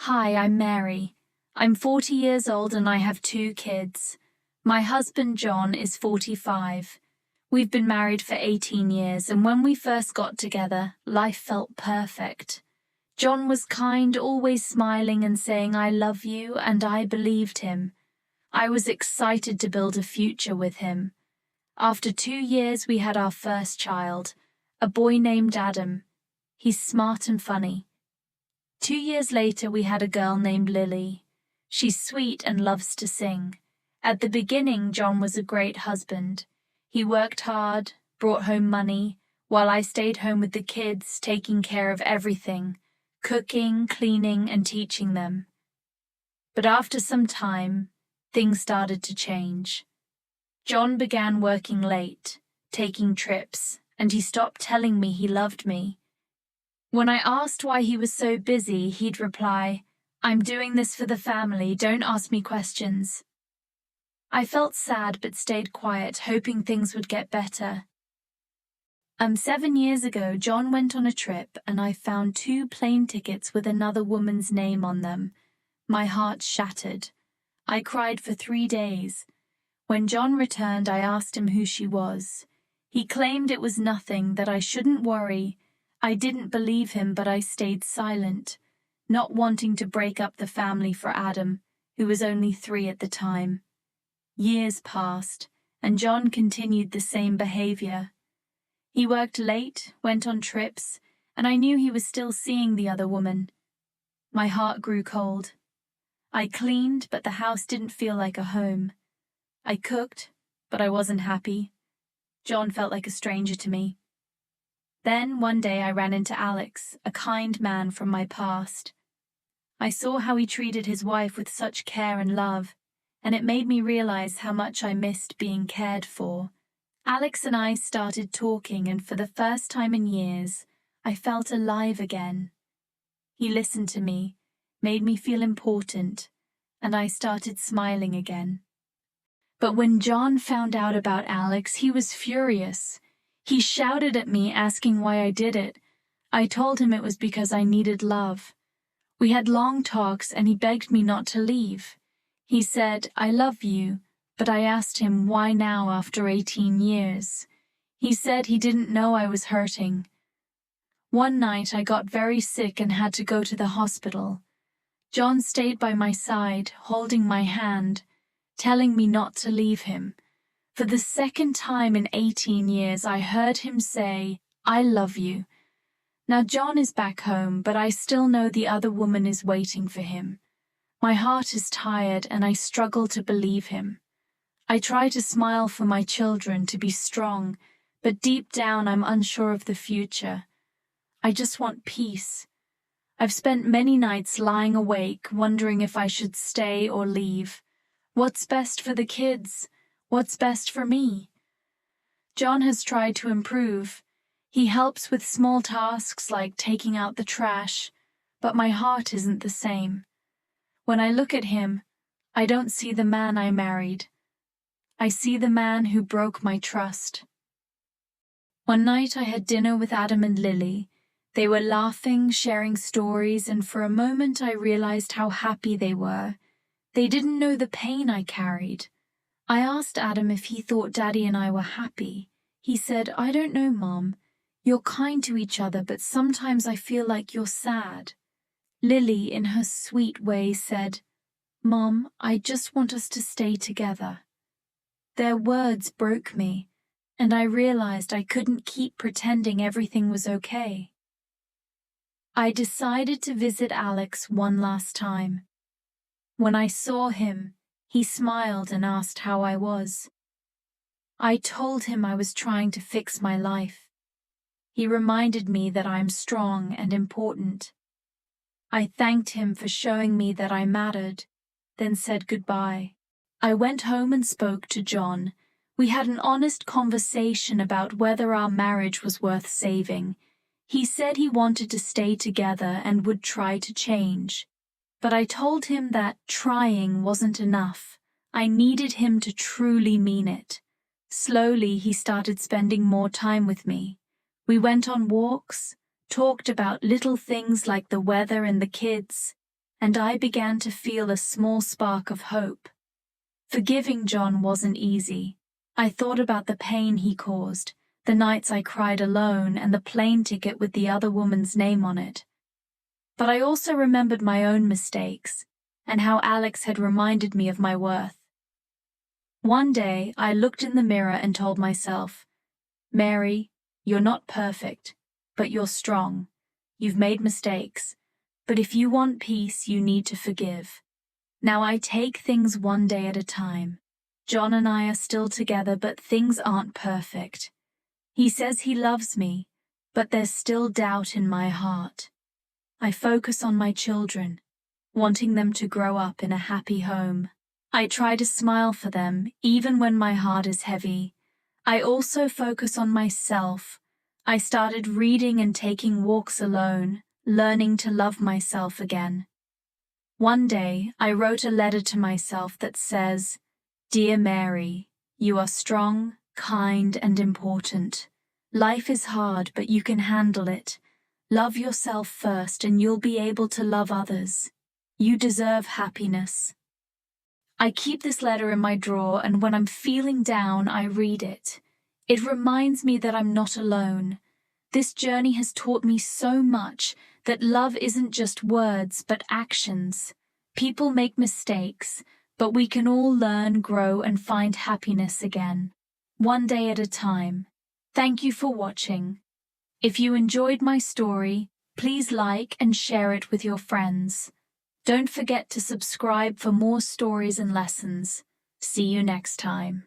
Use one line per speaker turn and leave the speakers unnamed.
Hi, I'm Mary. I'm 40 years old and I have 2 kids. My husband John is 45. We've been married for 18 years and when we first got together, life felt perfect. John was kind, always smiling and saying I love you, and I believed him. I was excited to build a future with him. After 2 years we had our first child, a boy named Adam. He's smart and funny. 2 years later we had a girl named Lily. She's sweet and loves to sing. At the beginning, John was a great husband. He worked hard, brought home money, while I stayed home with the kids, taking care of everything, cooking, cleaning, and teaching them. But after some time, things started to change. John began working late, taking trips, and he stopped telling me he loved me. When I asked why he was so busy, he'd reply, "I'm doing this for the family, don't ask me questions." I felt sad but stayed quiet, hoping things would get better. 7 years ago, John went on a trip and I found 2 plane tickets with another woman's name on them. My heart shattered. I cried for 3 days. When John returned, I asked him who she was. He claimed it was nothing, that I shouldn't worry. I didn't believe him, but I stayed silent, not wanting to break up the family for Adam, who was only 3 at the time. Years passed, and John continued the same behavior. He worked late, went on trips, and I knew he was still seeing the other woman. My heart grew cold. I cleaned, but the house didn't feel like a home. I cooked, but I wasn't happy. John felt like a stranger to me. Then, one day, I ran into Alex, a kind man from my past. I saw how he treated his wife with such care and love, and it made me realize how much I missed being cared for. Alex and I started talking, and for the first time in years, I felt alive again. He listened to me, made me feel important, and I started smiling again. But when John found out about Alex, he was furious. He shouted at me, asking why I did it. I told him it was because I needed love. We had long talks and he begged me not to leave. He said, "I love you," but I asked him why now after 18 years. He said he didn't know I was hurting. One night I got very sick and had to go to the hospital. John stayed by my side, holding my hand, telling me not to leave him. For the second time in 18 years, I heard him say, "I love you." Now John is back home, but I still know the other woman is waiting for him. My heart is tired and I struggle to believe him. I try to smile for my children, to be strong, but deep down I'm unsure of the future. I just want peace. I've spent many nights lying awake, wondering if I should stay or leave. What's best for the kids? What's best for me? John has tried to improve. He helps with small tasks like taking out the trash, but my heart isn't the same. When I look at him, I don't see the man I married. I see the man who broke my trust. One night I had dinner with Adam and Lily. They were laughing, sharing stories, and for a moment I realized how happy they were. They didn't know the pain I carried. I asked Adam if he thought Daddy and I were happy. He said, "I don't know, Mom. You're kind to each other, but sometimes I feel like you're sad." Lily, in her sweet way, said, "Mom, I just want us to stay together." Their words broke me, and I realized I couldn't keep pretending everything was okay. I decided to visit Alex one last time. When I saw him, he smiled and asked how I was. I told him I was trying to fix my life. He reminded me that I'm strong and important. I thanked him for showing me that I mattered, then said goodbye. I went home and spoke to John. We had an honest conversation about whether our marriage was worth saving. He said he wanted to stay together and would try to change. But I told him that trying wasn't enough. I needed him to truly mean it. Slowly, he started spending more time with me. We went on walks, talked about little things like the weather and the kids, and I began to feel a small spark of hope. Forgiving John wasn't easy. I thought about the pain he caused, the nights I cried alone, and the plane ticket with the other woman's name on it. But I also remembered my own mistakes, and how Alex had reminded me of my worth. One day, I looked in the mirror and told myself, "Mary, you're not perfect, but you're strong. You've made mistakes, but if you want peace, you need to forgive." Now I take things one day at a time. John and I are still together, but things aren't perfect. He says he loves me, but there's still doubt in my heart. I focus on my children, wanting them to grow up in a happy home. I try to smile for them, even when my heart is heavy. I also focus on myself. I started reading and taking walks alone, learning to love myself again. One day, I wrote a letter to myself that says, "Dear Mary, you are strong, kind, and important. Life is hard, but you can handle it. Love yourself first and you'll be able to love others. You deserve happiness." I keep this letter in my drawer, and when I'm feeling down, I read it. It reminds me that I'm not alone. This journey has taught me so much, that love isn't just words, but actions. People make mistakes, but we can all learn, grow, and find happiness again. One day at a time. Thank you for watching. If you enjoyed my story, please like and share it with your friends. Don't forget to subscribe for more stories and lessons. See you next time.